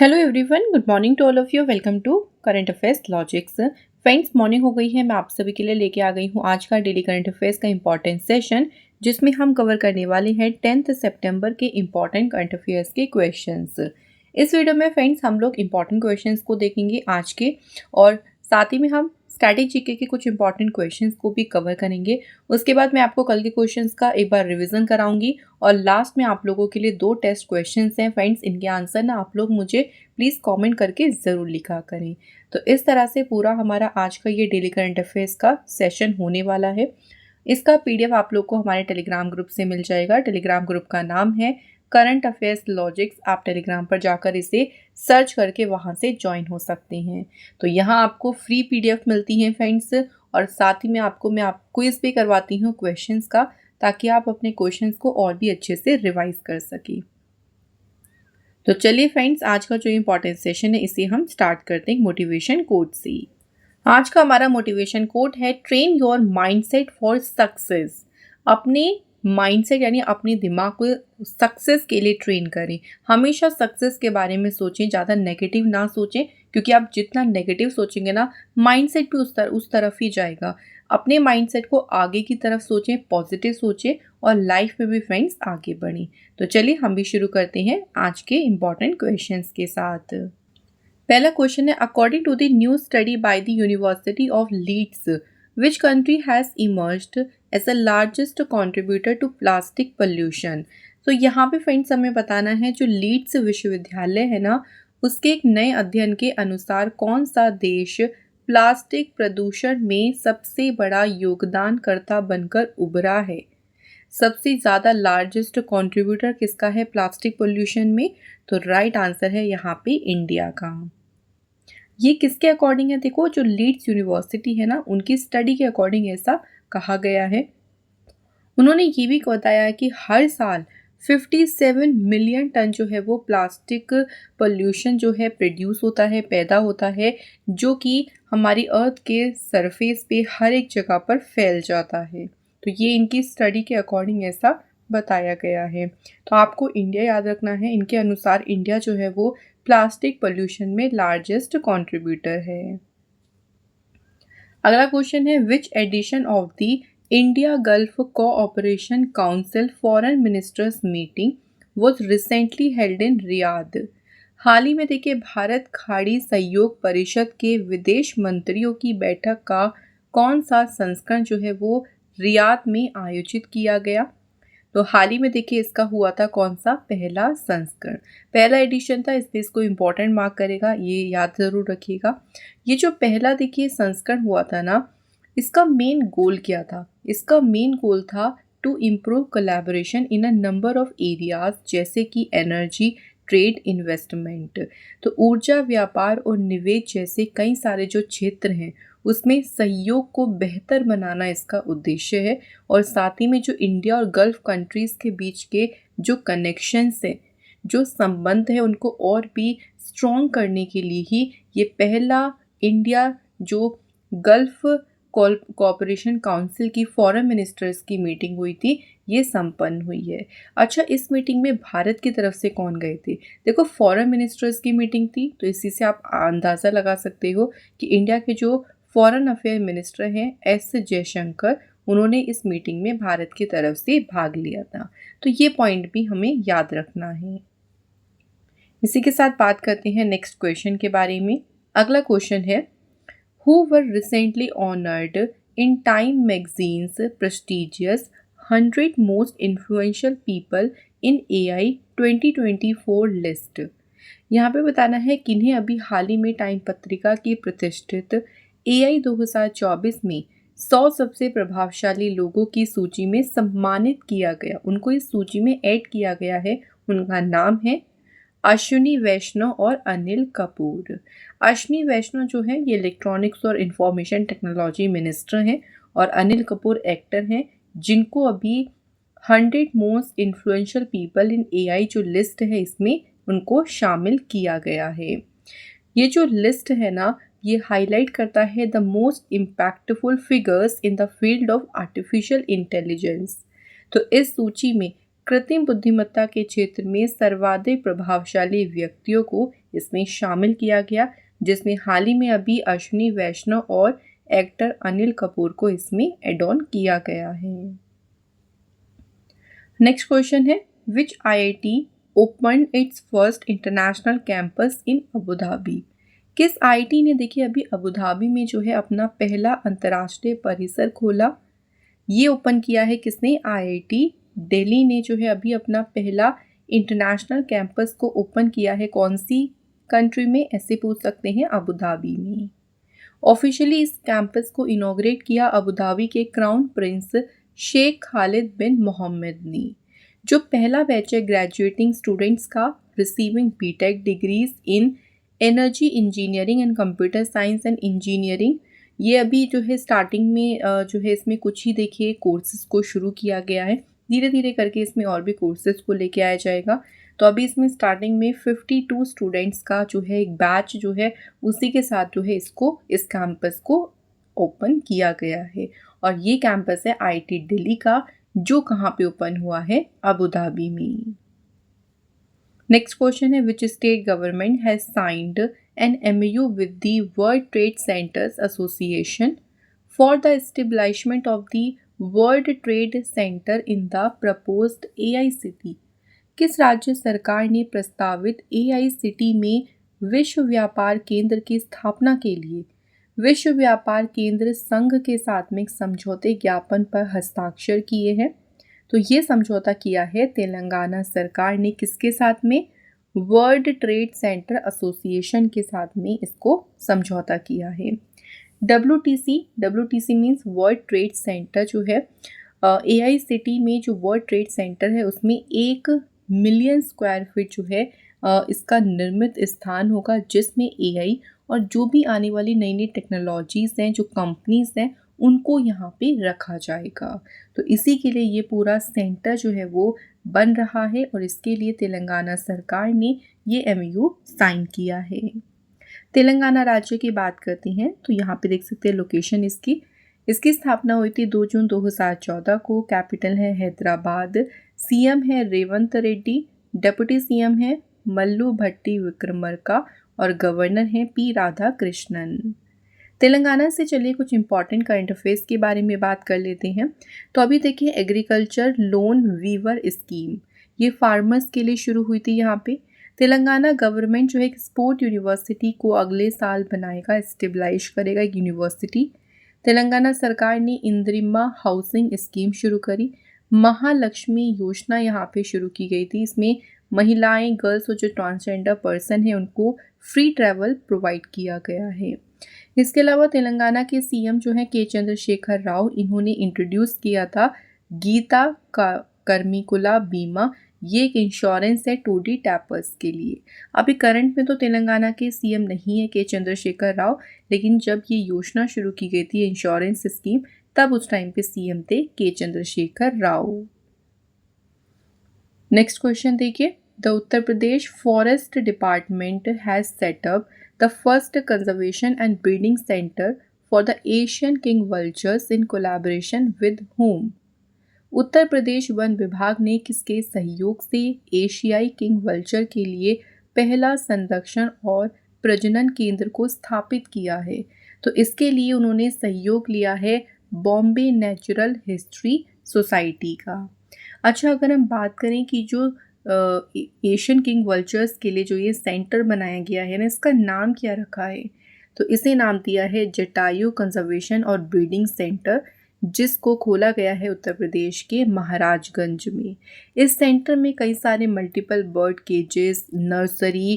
Hello everyone, good morning to all of you. Welcome to current affairs logics. Friends, morning हो गई है। मैं आप सभी के लिए लेके आ गई हूँ आज का डेली करंट अफेयर्स का इंपॉर्टेंट सेशन, जिसमें हम कवर करने वाले हैं 10th सितंबर के इंपॉर्टेंट करंट अफेयर्स के क्वेश्चंस। इस वीडियो में फ्रेंड्स हम लोग इंपॉर्टेंट क्वेश्चंस को देखेंगे आज के, और साथ ही में हम स्टैटिक जीके के कुछ इंपॉर्टेंट क्वेश्चंस को भी कवर करेंगे। उसके बाद मैं आपको कल के क्वेश्चंस का एक बार रिवीजन कराऊंगी, और लास्ट में आप लोगों के लिए 2 टेस्ट क्वेश्चंस हैं फ्रेंड्स। इनके आंसर ना आप लोग मुझे प्लीज़ कमेंट करके ज़रूर लिखा करें। तो इस तरह से पूरा हमारा आज का ये डेली करंट अफेयर्स का सेशन होने वाला है। इसका पीडीएफ आप लोग को हमारे टेलीग्राम ग्रुप से मिल जाएगा। टेलीग्राम ग्रुप का नाम है करंट अफेयर्स लॉजिक्स। आप टेलीग्राम पर जाकर इसे सर्च करके वहाँ से ज्वाइन हो सकते हैं। तो यहाँ आपको फ्री पीडीएफ मिलती हैं फ्रेंड्स, और साथ ही में मैं आपको क्विज भी करवाती हूँ क्वेश्चंस का, ताकि आप अपने क्वेश्चंस को और भी अच्छे से रिवाइज कर सकें। तो चलिए फ्रेंड्स, आज का जो इम्पोर्टेंट सेशन है इसे हम स्टार्ट करते हैं मोटिवेशन कोट से। आज का हमारा मोटिवेशन कोट है train your mindset for success. अपने माइंडसेट यानी अपने दिमाग को सक्सेस के लिए ट्रेन करें। हमेशा सक्सेस के बारे में सोचें, ज़्यादा नेगेटिव ना सोचें, क्योंकि आप जितना नेगेटिव सोचेंगे ना, माइंडसेट भी उस तरफ ही जाएगा। अपने माइंडसेट को आगे की तरफ सोचें, पॉजिटिव सोचें, और लाइफ में भी फ्रेंड्स आगे बढ़ें। तो चलिए हम भी शुरू करते हैं आज के इम्पॉर्टेंट क्वेश्चंस के साथ। पहला क्वेश्चन है, according to the new study by the university of Leeds, which country has emerged as the largest contributor to plastic pollution. तो यहाँ पे फ्रेंड्स हमें बताना है, जो लीड्स विश्वविद्यालय है ना, उसके एक नए अध्ययन के अनुसार कौन सा देश प्लास्टिक प्रदूषण में सबसे बड़ा योगदानकर्ता बनकर उभरा है। सबसे ज़्यादा लार्जेस्ट कंट्रीब्यूटर किसका है प्लास्टिक पोल्यूशन में? तो राइट आंसर है यहाँ पे इंडिया का। ये किसके अकॉर्डिंग है? देखो, जो लीड्स यूनिवर्सिटी है ना, उनकी स्टडी के अकॉर्डिंग ऐसा कहा गया है। उन्होंने ये भी बताया है कि हर साल 57 मिलियन टन जो है वो प्लास्टिक पोल्यूशन जो है प्रोड्यूस होता है, पैदा होता है, जो कि हमारी अर्थ के सरफेस पे हर एक जगह पर फैल जाता है। तो ये इनकी स्टडी के अकॉर्डिंग ऐसा बताया गया है। तो आपको इंडिया याद रखना है। इनके अनुसार इंडिया जो है वो प्लास्टिक पोल्यूशन में लार्जेस्ट कंट्रीब्यूटर है। अगला क्वेश्चन है, which edition of the India Gulf Cooperation Council foreign ministers meeting was recently held in Riyadh. हाल ही में देखिए, भारत खाड़ी सहयोग परिषद के विदेश मंत्रियों की बैठक का कौन सा संस्करण जो है वो रियाद में आयोजित किया गया। तो हाल ही में देखिए इसका हुआ था कौन सा? पहला संस्करण, पहला एडिशन था, इसलिए इसको इम्पोर्टेंट मार्क करेगा, ये याद ज़रूर रखिएगा। ये जो पहला देखिए संस्करण हुआ था ना, इसका मेन गोल क्या था? इसका मेन गोल था to improve collaboration in a number of areas, जैसे कि एनर्जी, ट्रेड, इन्वेस्टमेंट। तो ऊर्जा, व्यापार और निवेश जैसे कई सारे जो क्षेत्र हैं, उसमें सहयोग को बेहतर बनाना इसका उद्देश्य है। और साथ ही में जो इंडिया और गल्फ कंट्रीज़ के बीच के जो कनेक्शंस हैं, जो संबंध है, उनको और भी स्ट्रॉन्ग करने के लिए ही ये पहला इंडिया जो गल्फ कोऑपरेशन काउंसिल की फॉरेन मिनिस्टर्स की मीटिंग हुई थी, ये संपन्न हुई है। अच्छा, इस मीटिंग में भारत की तरफ से कौन गए थे? देखो, फॉरेन मिनिस्टर्स की मीटिंग थी, तो इसी से आप अंदाज़ा लगा सकते हो कि इंडिया के जो फॉरेन अफेयर मिनिस्टर हैं एस जयशंकर, उन्होंने इस मीटिंग में भारत की तरफ से भाग लिया था। तो ये पॉइंट भी हमें याद रखना है। इसी के साथ बात करते हैं नेक्स्ट क्वेश्चन के बारे में। अगला क्वेश्चन है, who were recently honored in Time magazine's prestigious 100 most influential people in AI 2024 list. यहाँ पे बताना है किन्हें अभी हाल ही में टाइम पत्रिका की प्रतिष्ठित AI 2024 में 100 सबसे प्रभावशाली लोगों की सूची में सम्मानित किया गया, उनको इस सूची में ऐड किया गया है। उनका नाम है अश्विनी वैष्णव और अनिल कपूर। अश्विनी वैष्णव जो है ये इलेक्ट्रॉनिक्स और इंफॉर्मेशन टेक्नोलॉजी मिनिस्टर हैं, और अनिल कपूर एक्टर हैं, जिनको अभी 100 most influential people in AI जो लिस्ट है इसमें उनको शामिल किया गया है। ये जो लिस्ट है ना, ये हाईलाइट करता है the most impactful figures in the field of artificial intelligence. तो इस सूची में कृत्रिम बुद्धिमत्ता के क्षेत्र में सर्वाधिक प्रभावशाली व्यक्तियों को इसमें शामिल किया गया, जिसमें हाल ही में अभी अश्विनी वैष्णव और एक्टर अनिल कपूर को इसमें एड ऑन किया गया है। नेक्स्ट क्वेश्चन है, विच IIT open it's first international campus in Abu Dhabi? किस IIT ने देखिए अभी अबू धाबी में जो है अपना पहला अंतर्राष्ट्रीय परिसर खोला? ये ओपन किया है किसने? IIT दिल्ली ने जो है अभी अपना पहला इंटरनेशनल कैंपस को ओपन किया है। कौन सी कंट्री में? ऐसे पूछ सकते हैं, अबू धाबी में। ऑफिशियली इस कैंपस को इनॉग्रेट किया अबू धाबी के crown prince Sheikh Khalid bin Mohammed ने। जो पहला बैच है ग्रेजुएटिंग स्टूडेंट्स का receiving BTech degrees in energy engineering and computer science and engineering, ये अभी जो है स्टार्टिंग में जो है इसमें कुछ ही देखिए कोर्सेज को शुरू किया गया है। धीरे धीरे करके इसमें और भी कोर्सेज को लेके आया जाएगा। तो अभी इसमें स्टार्टिंग में 52 स्टूडेंट्स का जो है एक बैच जो है उसी के साथ जो है इस कैंपस को ओपन किया गया है। और ये कैंपस है IIT दिल्ली का, जो कहाँ पे ओपन हुआ है? अबू धाबी में। नेक्स्ट क्वेश्चन है, which state government has signed an MOU with the world trade centres association for the establishment of the world trade centre in the proposed AI city? किस राज्य सरकार ने प्रस्तावित AI सिटी में विश्व व्यापार केंद्र की स्थापना के लिए विश्व व्यापार केंद्र संघ के साथ में एक समझौते ज्ञापन पर हस्ताक्षर किए हैं? तो ये समझौता किया है तेलंगाना सरकार ने किसके साथ में? वर्ल्ड ट्रेड सेंटर एसोसिएशन के साथ में इसको समझौता किया है। WTC means world trade centre जो है AI सिटी में जो वर्ल्ड ट्रेड सेंटर है उसमें 1 मिलियन स्क्वायर फीट जो है इसका निर्मित स्थान होगा, जिसमें AI और जो भी आने वाली नई नई टेक्नोलॉजीज़ हैं, जो कंपनीज़ हैं, उनको यहाँ पे रखा जाएगा। तो इसी के लिए ये पूरा सेंटर जो है वो बन रहा है और इसके लिए तेलंगाना सरकार ने ये MOU साइन किया है। तेलंगाना राज्य की बात करते हैं तो यहाँ पे देख सकते हैं लोकेशन इसकी स्थापना हुई थी 2 जून 2014 को। कैपिटल है हैदराबाद। CM है रेवंत रेड्डी, डेप्यूटी CM है मल्लू भट्टी विक्रमर्का और गवर्नर हैं P राधाकृष्णन। तेलंगाना से चलिए कुछ इंपॉर्टेंट करंट अफेयर्स के बारे में बात कर लेते हैं। तो अभी देखिए एग्रीकल्चर लोन वीवर स्कीम, ये फार्मर्स के लिए शुरू हुई थी। यहाँ पे तेलंगाना गवर्नमेंट जो है एक स्पोर्ट यूनिवर्सिटी को अगले साल बनाएगा, स्टेबलाइज करेगा एक यूनिवर्सिटी। तेलंगाना सरकार ने इंदिरा हाउसिंग स्कीम शुरू करी। महालक्ष्मी योजना यहाँ पे शुरू की गई थी। इसमें महिलाएं, गर्ल्स और जो ट्रांसजेंडर पर्सन है उनको फ्री ट्रैवल प्रोवाइड किया गया है। इसके अलावा तेलंगाना के CM जो है के चंद्रशेखर राव, इन्होंने इंट्रोड्यूस किया था गीता कर्मिकुला बीमा। ये एक इंश्योरेंस है 2D टैपर्स के लिए। अभी करंट में तो तेलंगाना के CM नहीं है के चंद्रशेखर राव, लेकिन जब ये योजना शुरू की गई थी इंश्योरेंस स्कीम, तब उस टाइम पे CM थे के चंद्रशेखर राव। नेक्स्ट क्वेश्चन देखिए, the Uttar Pradesh forest department has set up the first conservation and breeding center for the Asian king vultures in collaboration with whom? Uttar Pradesh one विभाग ने किसके सहयोग से एशियाई किंग वल्चर के लिए पहला संरक्षण और प्रजनन केंद्र को स्थापित किया है? तो इसके लिए उन्होंने सहयोग लिया है बॉम्बे नेचुरल हिस्ट्री सोसाइटी का। अच्छा, अगर हम बात करें कि जो एशियन किंग वल्चर्स के लिए जो ये सेंटर बनाया गया है ना, इसका नाम क्या रखा है? तो इसे नाम दिया है जटायु कंजर्वेशन और ब्रीडिंग सेंटर, जिसको खोला गया है उत्तर प्रदेश के महाराजगंज में। इस सेंटर में कई सारे मल्टीपल बर्ड केजेस, नर्सरी,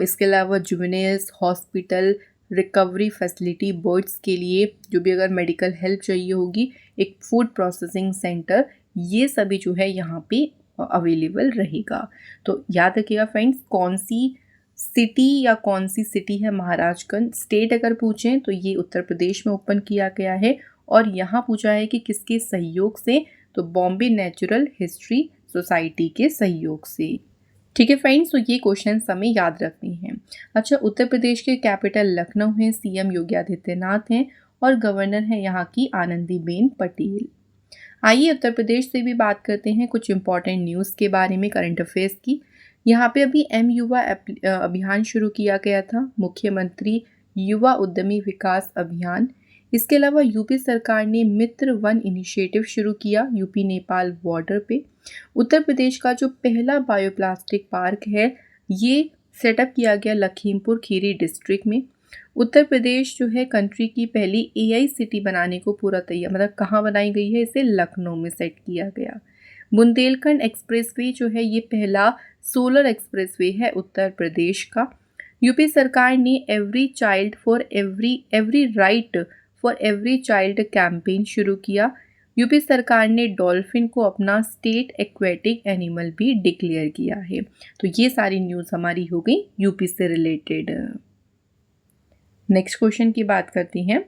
इसके अलावा juveniles hospital, recovery facility birds के लिए, जो भी अगर मेडिकल हेल्प चाहिए होगी, एक फूड प्रोसेसिंग सेंटर, ये सभी जो है यहाँ पे अवेलेबल रहेगा। तो याद रखिएगा फ्रेंड्स, कौन सी सिटी है महाराजगंज। स्टेट अगर पूछें तो ये उत्तर प्रदेश में ओपन किया गया है। और यहाँ पूछा है कि किसके सहयोग से, तो बॉम्बे नेचुरल हिस्ट्री सोसाइटी के सहयोग से। ठीक है फ्रेंड्स, तो ये क्वेश्चन हमें याद रखने हैं। अच्छा, उत्तर प्रदेश के कैपिटल लखनऊ है, CM योगी आदित्यनाथ हैं और गवर्नर है यहाँ की आनंदीबेन पटेल। आइए उत्तर प्रदेश से भी बात करते हैं कुछ इंपॉर्टेंट न्यूज़ के बारे में, करंट अफेयर्स की। यहाँ पे अभी युवा अभियान शुरू किया गया था, मुख्यमंत्री युवा उद्यमी विकास अभियान। इसके अलावा यूपी सरकार ने मित्र वन इनिशिएटिव शुरू किया यूपी नेपाल बॉर्डर पे। उत्तर प्रदेश का जो पहला बायोप्लास्टिक पार्क है ये सेटअप किया गया लखीमपुर खीरी डिस्ट्रिक्ट में। उत्तर प्रदेश जो है कंट्री की पहली एआई सिटी बनाने को पूरा तैयार, मतलब कहाँ बनाई गई है, इसे लखनऊ में सेट किया गया। बुंदेलखंड एक्सप्रेसवे जो है ये पहला सोलर एक्सप्रेसवे है उत्तर प्रदेश का। यूपी सरकार ने every child for every right for every child campaign शुरू किया। यूपी सरकार ने डॉल्फिन को अपना स्टेट एक्वेटिक एनिमल भी डिक्लेयर किया है। तो ये सारी न्यूज़ हमारी हो गई यूपी से रिलेटेड। नेक्स्ट क्वेश्चन की बात करती हैं।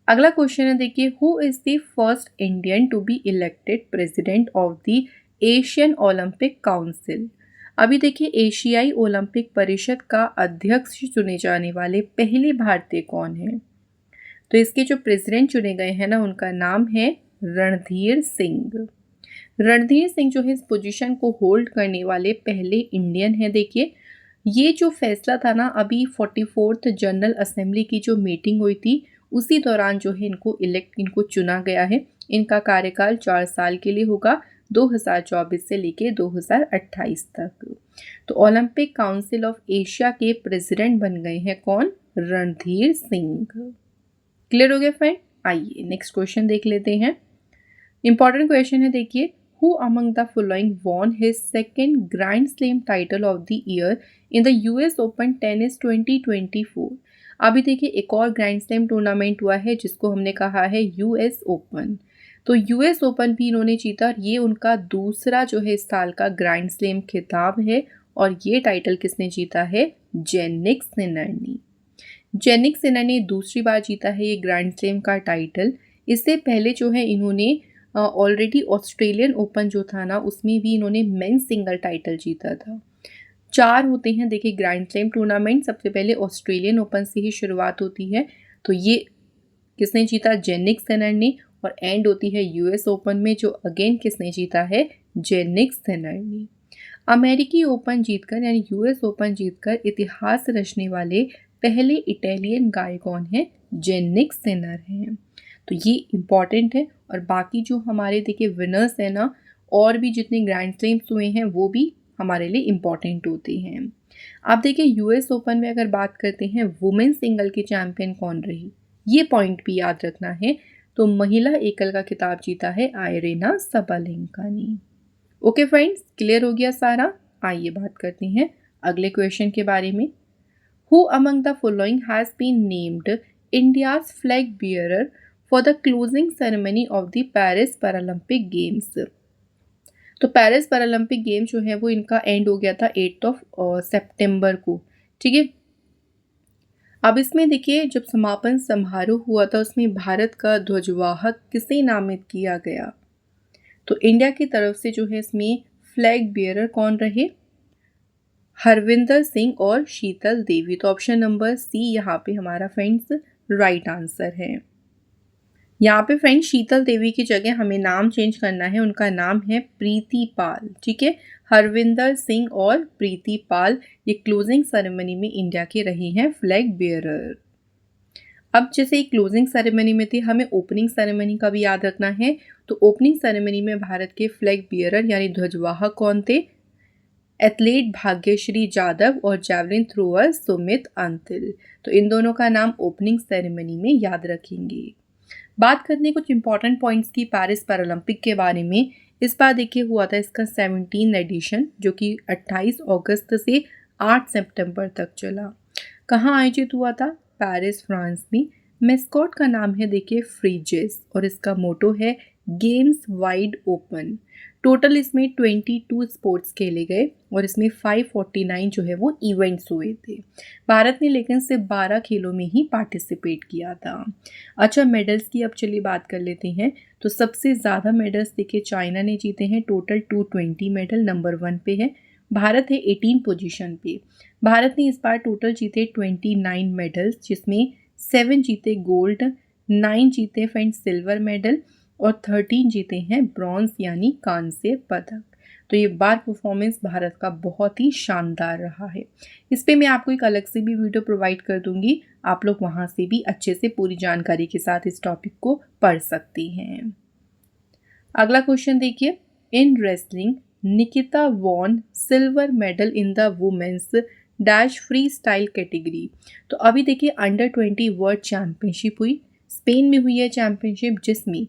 अगला क्वेश्चन है, देखिए, who is the first Indian to be elected president of the Asian Olympic Council. अभी देखिए एशियाई ओलंपिक परिषद का अध्यक्ष चुने जाने वाले पहले भारतीय कौन है। तो इसके जो प्रेसिडेंट चुने गए हैं ना उनका नाम है रणधीर सिंह। रणधीर सिंह जो है इस पोजीशन को होल्ड करने वाले पहले इंडियन है। देखिए ये जो फैसला था ना अभी 44th जनरल असेंबली की जो मीटिंग हुई थी उसी दौरान जो है इनको चुना गया है। इनका कार्यकाल 4 साल के लिए होगा, 2024 से लेके 2028 तक। तो ओलंपिक काउंसिल ऑफ एशिया के प्रेसिडेंट बन गए हैं कौन, रणधीर सिंह। क्लियर हो गया फ्रेंड। आइए नेक्स्ट क्वेश्चन देख लेते हैं। इंपॉर्टेंट क्वेश्चन है, देखिए, who among the following von his second grand slam title of the year in the US open tennis 2024। अभी देखिए एक और ग्रैंड स्लैम टूर्नामेंट हुआ है जिसको हमने कहा है यूएस ओपन। तो यूएस ओपन भी इन्होंने जीता और ये उनका दूसरा जो है इस साल का ग्रैंड स्लैम खिताब है। और ये टाइटल किसने जीता है, जेनिक सिनर ने। जेनिक सिनर ने दूसरी बार जीता है ये ग्रैंड स्लैम का टाइटल। इससे पहले जो है इन्होंने ऑलरेडी ऑस्ट्रेलियन ओपन जो था ना उसमें भी इन्होंने मेंस सिंगल टाइटल जीता था। 4 होते हैं देखिए ग्रैंड स्लैम टूर्नामेंट। सबसे पहले ऑस्ट्रेलियन ओपन से ही शुरुआत होती है, तो ये किसने जीता, जेनिक सिनर ने। और एंड होती है यूएस ओपन में जो अगेन किसने जीता है, जेनिक सिनर ने। अमेरिकी ओपन जीतकर यानी यूएस ओपन जीतकर इतिहास रचने वाले पहले इटालियन गाय कौन है, जेनिक सिनर हैं। तो ये इम्पॉर्टेंट है। और बाकी जो हमारे देखिए विनर्स हैं ना, और भी जितने ग्रैंड स्लैम्स हुए हैं वो भी हमारे लिए इम्पॉर्टेंट होते हैं। आप देखिए यूएस ओपन में अगर बात करते हैं वुमेन सिंगल की चैंपियन कौन रही, ये पॉइंट भी याद रखना है। तो महिला एकल का खिताब जीता है आयरेना सबालेंका ने। ओके फ्रेंड्स, क्लियर हो गया सारा। आइए बात करते हैं अगले क्वेश्चन के बारे में। Who among the following has been named India's flag bearer for the closing ceremony of the Paris Paralympic games. तो पेरिस पैरालंपिक गेम जो है वो इनका एंड हो गया था 8 सितंबर को, ठीक है। अब इसमें देखिए जब समापन समारोह हुआ था उसमें भारत का ध्वजवाहक किसे नामित किया गया। तो इंडिया की तरफ से जो है इसमें फ्लैग बियरर कौन रहे, हरविंदर सिंह और शीतल देवी। तो ऑप्शन नंबर सी यहाँ पे हमारा फ्रेंड्स राइट आंसर है। यहाँ पे फ्रेंड्स शीतल देवी की जगह हमें नाम चेंज करना है, उनका नाम है प्रीति पाल, ठीक है। हरविंदर सिंह और प्रीति पाल ये क्लोजिंग सेरेमनी में इंडिया के रहे हैं फ्लैग बियरर। अब जैसे क्लोजिंग सेरेमनी में थी, हमें ओपनिंग सेरेमनी का भी याद रखना है। तो ओपनिंग सेरेमनी में भारत के फ्लैग बियरर यानी ध्वजवाहक कौन थे, एथलीट भाग्यश्री जाधव और जैवलिन थ्रोअर सुमित अंतिल। तो इन दोनों का नाम ओपनिंग सेरेमनी में याद रखेंगे। बात करने कुछ इंपॉर्टेंट पॉइंट्स की पेरिस पैरालंपिक के बारे में। इस बार देखिए हुआ था इसका 17 एडिशन जो कि 28 अगस्त से 8 सितंबर तक चला। कहाँ आयोजित हुआ था, पेरिस फ्रांस में। मेस्कॉट का नाम है देखिए फ्रीजेस और इसका मोटो है गेम्स वाइड ओपन। टोटल इसमें 22 स्पोर्ट्स खेले गए और इसमें 549 जो है वो इवेंट्स हुए थे। भारत ने लेकिन सिर्फ 12 खेलों में ही पार्टिसिपेट किया था। अच्छा मेडल्स की अब चलिए बात कर लेते हैं। तो सबसे ज़्यादा मेडल्स देखिए चाइना ने जीते हैं, टोटल 220 मेडल, नंबर 1 पे है। भारत है 18 पोजीशन पे। भारत ने इस बार टोटल जीते 29 मेडल्स, जिसमें 7 जीते गोल्ड, 9 जीते फ्रेंड्स सिल्वर मेडल और 13 जीते हैं ब्रॉन्ज यानी कांस्य पदक। तो ये बार परफॉर्मेंस भारत का बहुत ही शानदार रहा है। इस पे मैं आपको एक अलग से भी वीडियो प्रोवाइड कर दूंगी, आप लोग वहां से भी अच्छे से पूरी जानकारी के साथ इस टॉपिक को पढ़ सकती हैं। अगला क्वेश्चन देखिए, in wrestling Nikita won silver medal in the women's dash free style category. तो अभी देखिए अंडर 20 वर्ल्ड चैंपियनशिप हुई, स्पेन में हुई है चैंपियनशिप, जिसमें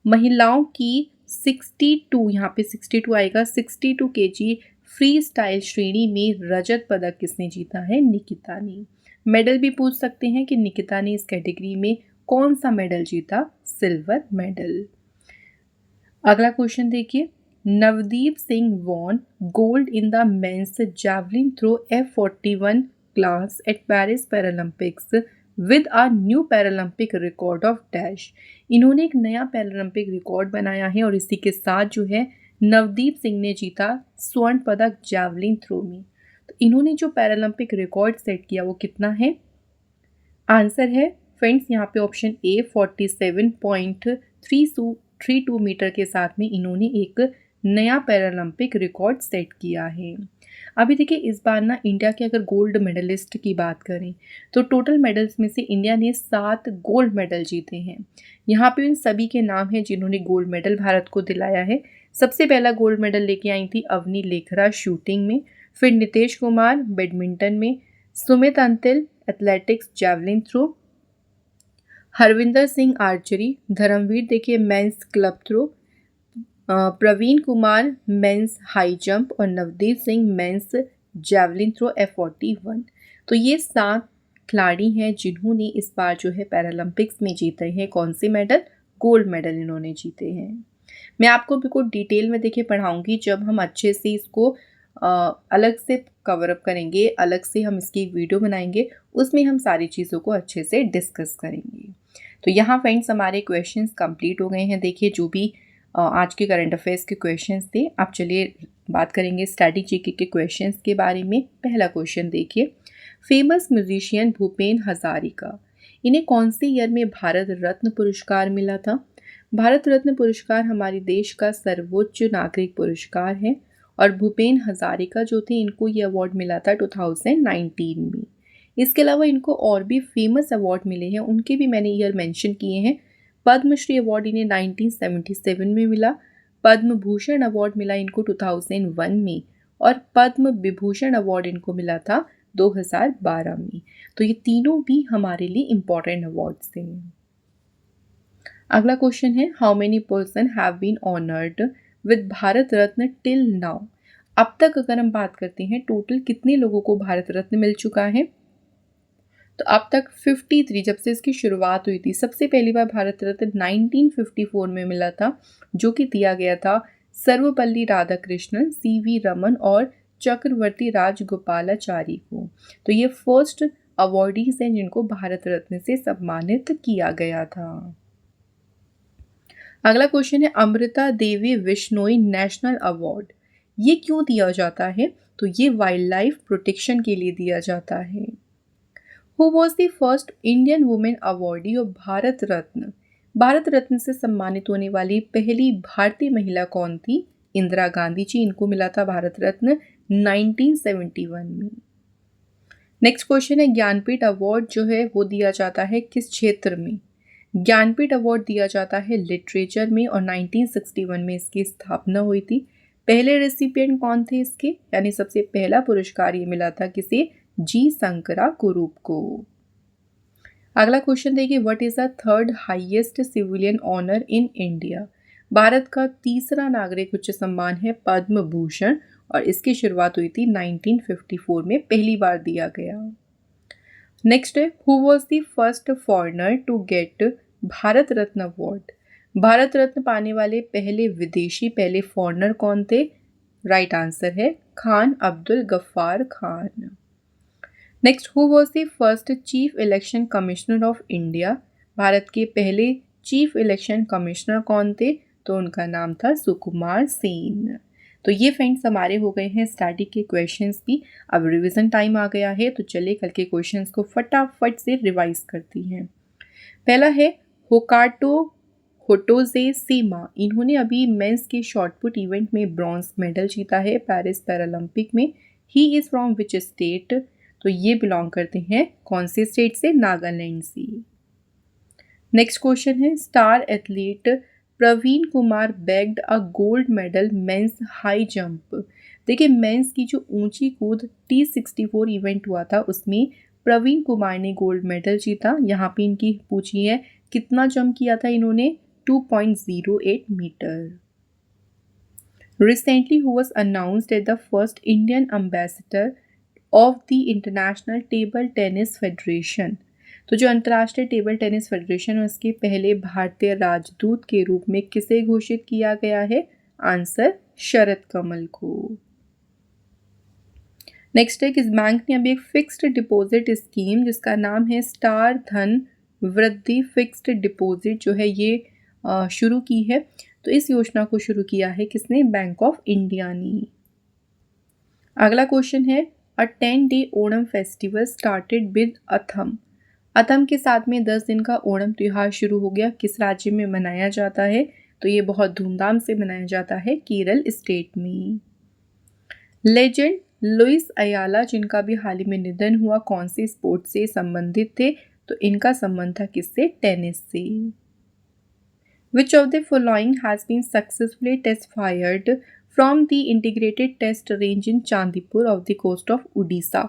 महिलाओं की 62, यहाँ पे 62 आएगा, 62 kg फ्री स्टाइल श्रेणी में रजत पदक किसने जीता है? निकिता ने। मेडल भी पूछ सकते हैं कि निकिता ने इस कैटेगरी में कौन सा मेडल जीता? Silver medal. अगला क्वेश्चन देखिए, Navdeep Singh won gold in the men's javelin throw F41 class at Paris Paralympics with a new Paralympic record of dash. इन्होंने एक नया पैरालंपिक रिकॉर्ड बनाया है और इसी के साथ जो है नवदीप सिंह ने जीता स्वर्ण पदक जैवलिन थ्रो में। तो इन्होंने जो पैरालंपिक रिकॉर्ड सेट किया वो कितना है? आंसर है फ्रेंड्स यहाँ पे ऑप्शन ए 47.32 मीटर के साथ में इन्होंने एक नया पैरालंपिक रिकॉर्ड सेट किया है। अभी देखिए इस बार ना इंडिया के अगर गोल्ड मेडलिस्ट की बात करें तो टोटल मेडल्स में से इंडिया ने 7 गोल्ड मेडल जीते हैं। यहाँ पे उन सभी के नाम हैं जिन्होंने गोल्ड मेडल भारत को दिलाया है। सबसे पहला गोल्ड मेडल लेके आई थी अवनी लेखरा शूटिंग में, फिर नितेश कुमार बैडमिंटन में, Sumit Antil athletics javelin throw, Harvinder Singh archery, Dharamvir देखिए men's club throw, Praveen Kumar men's high jump और Navdeep Singh men's javelin throw F41। तो ये 7 खिलाड़ी हैं जिन्होंने इस बार जो है पैरालंपिक्स में जीते हैं कौन से मेडल? गोल्ड मेडल इन्होंने जीते हैं। मैं आपको बिल्कुल डिटेल में देखिए पढ़ाऊंगी जब हम अच्छे से इसको अलग से कवर अप करेंगे, अलग से हम इसकी वीडियो बनाएंगे, उसमें हम सारी चीज़ों को अच्छे से डिस्कस करेंगे। तो यहाँ फ्रेंड्स हमारे क्वेश्चंस कंप्लीट हो गए हैं। देखिए जो भी आज के करंट अफेयर्स के क्वेश्चंस थे, अब चलिए बात करेंगे स्टडी जीके के क्वेश्चंस के बारे में। पहला क्वेश्चन देखिए, फेमस म्यूजिशियन भूपेन हजारिका, इन्हें कौन से ईयर में भारत रत्न पुरस्कार मिला था? भारत रत्न पुरस्कार हमारे देश का सर्वोच्च नागरिक पुरस्कार है और भूपेन हजारिका जो थे इनको ये अवार्ड मिला था 2019 में। इसके अलावा इनको और भी फेमस अवार्ड मिले हैं, उनके भी मैंने ईयर मेंशन किए हैं। पद्मश्री अवार्ड इन्हें 1977 में मिला, पद्म भूषण अवार्ड मिला इनको 2001 में और पद्म विभूषण अवार्ड इनको मिला था 2012 में। तो ये तीनों भी हमारे लिए इम्पोर्टेंट अवार्ड्स थे। अगला क्वेश्चन है, how many person have been honoured with Bharat Ratna till now. अब तक अगर हम बात करते हैं टोटल कितने लोगों को भारत रत्न मिल चुका है, तो अब तक 53, जब से इसकी शुरुआत हुई थी। सबसे पहली बार भारत रत्न 1954 में मिला था जो कि दिया गया था सर्वपल्ली राधाकृष्णन, CV रमन और चक्रवर्ती राजगोपालाचारी को। तो ये फर्स्ट अवार्डीज हैं जिनको भारत रत्न से सम्मानित किया गया था। अगला क्वेश्चन है, अमृता देवी विश्नोई नेशनल अवार्ड, ये क्यों दिया जाता है? तो ये वाइल्ड लाइफ प्रोटेक्शन के लिए दिया जाता है। Who was the first Indian women awardee of Bharat Ratna, Bharat Ratna से सम्मानित होने वाली पहली भारतीय महिला कौन थी? इंदिरा गांधी जी, इनको मिला था भारत रत्न 1971 में। नेक्स्ट क्वेश्चन है, ज्ञानपीठ अवार्ड जो है वो दिया जाता है किस क्षेत्र में? ज्ञानपीठ अवार्ड दिया जाता है लिटरेचर में और 1961 में इसकी स्थापना हुई थी। पहले रेसिपिएंट कौन थे इसके, यानी सबसे पहला पुरस्कार ये मिला था किसे? जी शंकरा कुरूप को। अगला क्वेश्चन देखिए, what is the third highest civilian honour in India, Bharat का तीसरा नागरिक उच्च सम्मान है पद्म भूषण और इसकी शुरुआत हुई थी 1954 में, पहली बार दिया गया। नेक्स्ट है, who was the first foreigner to get Bharat Ratna award, Bharat Ratna पाने वाले पहले विदेशी, पहले फॉरेनर कौन थे? राइट आंसर है Khan Abdul Ghaffar Khan. Next, who was the first chief election commissioner of India, Bharat के पहले चीफ इलेक्शन कमिश्नर कौन थे? तो उनका नाम था सुकुमार सेन। तो ये फ्रेंड्स हमारे हो गए हैं स्टैटिक के क्वेश्चंस भी। अब रिवीजन टाइम आ गया है, तो चलिए कल के क्वेश्चंस को फटाफट से रिवाइज करती हैं। पहला है, होटोजे सीमा, इन्होंने अभी मेंस के शॉटपुट इवेंट में ब्रॉन्ज मेडल जीता है पेरिस पैरालंपिक में। He is from which state, तो ये बिलोंग करते हैं कौन से स्टेट से? नागालैंड से। नेक्स्ट क्वेश्चन है, star athlete Praveen Kumar bagged a gold medal men's high jump. देखिए मेंस की जो ऊंची कूद T64 इवेंट हुआ था उसमें प्रवीण कुमार ने गोल्ड मेडल जीता। यहाँ पे इनकी पूछी है कितना जंप किया था इन्होंने? 2.08 metre. Recently, who was announced as the first Indian ambassador of the International Table Tennis Federation? तो जो अंतर्राष्ट्रीय टेबल टेनिस फेडरेशन है उसके पहले भारतीय राजदूत के रूप में किसे घोषित किया गया है? आंसर शरद कमल को। नेक्स्ट है, किस बैंक ने अभी एक फिक्स्ड डिपॉजिट स्कीम जिसका नाम है स्टार धन वृद्धि फिक्स्ड डिपॉजिट जो है ये शुरू की है। तो इस योजना को शुरू किया है किसने? बैंक ऑफ इंडिया ने। अगला क्वेश्चन है, अ 10-day Onam festival started with Atham. Atham के साथ में 10 दिन का ओणम त्योहार शुरू हो गया। किस राज्य में मनाया जाता है? तो ये बहुत धूमधाम से मनाया जाता है केरल स्टेट में। लेजेंड लुइस अयाला जिनका भी हाल ही में निधन हुआ, कौन से स्पोर्ट से संबंधित थे? तो इनका संबंध था किससे? टेनिस से। Which of the following has been successfully test fired from the integrated test range in Chandipur of the coast of Odisha?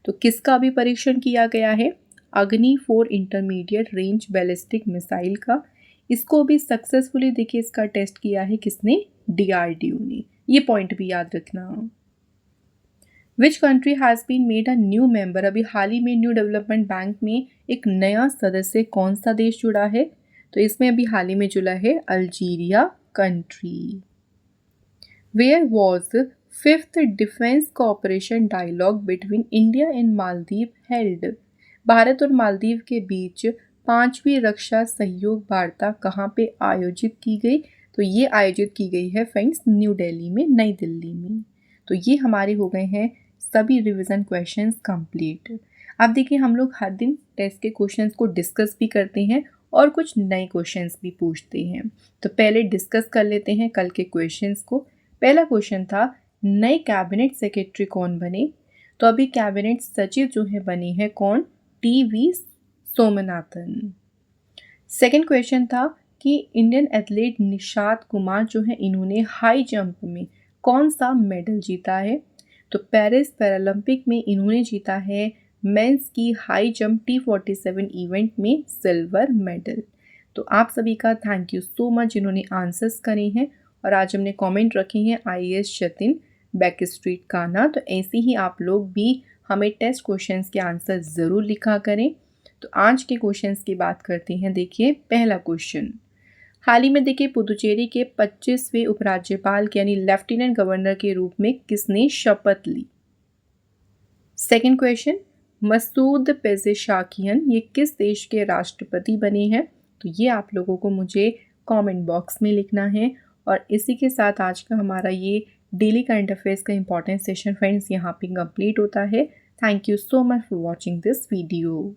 तो किसका भी परीक्षण किया गया है? अग्नि 4 इंटरमीडिएट रेंज बैलिस्टिक मिसाइल का। इसको भी सक्सेसफुली देखिए इसका टेस्ट किया है किसने? DRDO ने। ये पॉइंट भी याद रखना। Which country has been made a new member, अभी हाल ही में न्यू डेवलपमेंट बैंक में एक नया सदस्य कौन सा देश जुड़ा है? तो इसमें अभी हाल ही में जुड़ा है Algeria country. Where was 5th defence cooperation dialogue between India and Maldives held? Bharat और मालदीव के बीच 5वीं रक्षा सहयोग वार्ता कहाँ पे आयोजित की गई? तो ये आयोजित की गई है फ्रेंड्स न्यू दिल्ली में, नई दिल्ली में। तो ये हमारे हो गए हैं सभी रिवीजन क्वेश्चंस कंप्लीट। अब देखिए हम लोग हर दिन टेस्ट के क्वेश्चंस को डिस्कस भी करते हैं और कुछ नए क्वेश्चंस भी पूछते हैं। तो पहले डिस्कस कर लेते हैं कल के क्वेश्चंस को। पहला क्वेश्चन था, नए कैबिनेट सेक्रेटरी कौन बने? तो अभी कैबिनेट सचिव जो है बने हैं कौन? TV सोमनाथन। सेकेंड क्वेश्चन था कि इंडियन एथलीट निशात कुमार जो है इन्होंने हाई जंप में कौन सा मेडल जीता है? तो पेरिस पैरालंपिक में इन्होंने जीता है मेंस की हाई जंप T47 इवेंट में सिल्वर मेडल। तो आप सभी का थैंक यू सो मच जिन्होंने आंसर्स करे हैं और आज हमने कमेंट रखे हैं IAS Jatin back street Kanha. तो ऐसे ही आप लोग भी हमें टेस्ट क्वेश्चंस के आंसर ज़रूर लिखा करें। तो आज के क्वेश्चंस की बात करते हैं। देखिए पहला क्वेश्चन, हाल ही में देखिए पुदुचेरी के 25वें उपराज्यपाल यानी लेफ्टिनेंट गवर्नर के रूप में किसने शपथ ली? सेकेंड क्वेश्चन, मसूद पेज़ेशाकियन ये किस देश के राष्ट्रपति बने हैं? तो ये आप लोगों को मुझे कमेंट बॉक्स में लिखना है। और इसी के साथ आज का हमारा ये डेली करंट अफेयर्स का इंपॉर्टेंट सेशन फ्रेंड्स यहाँ पे कंप्लीट होता है। Thank you so much for watching this video.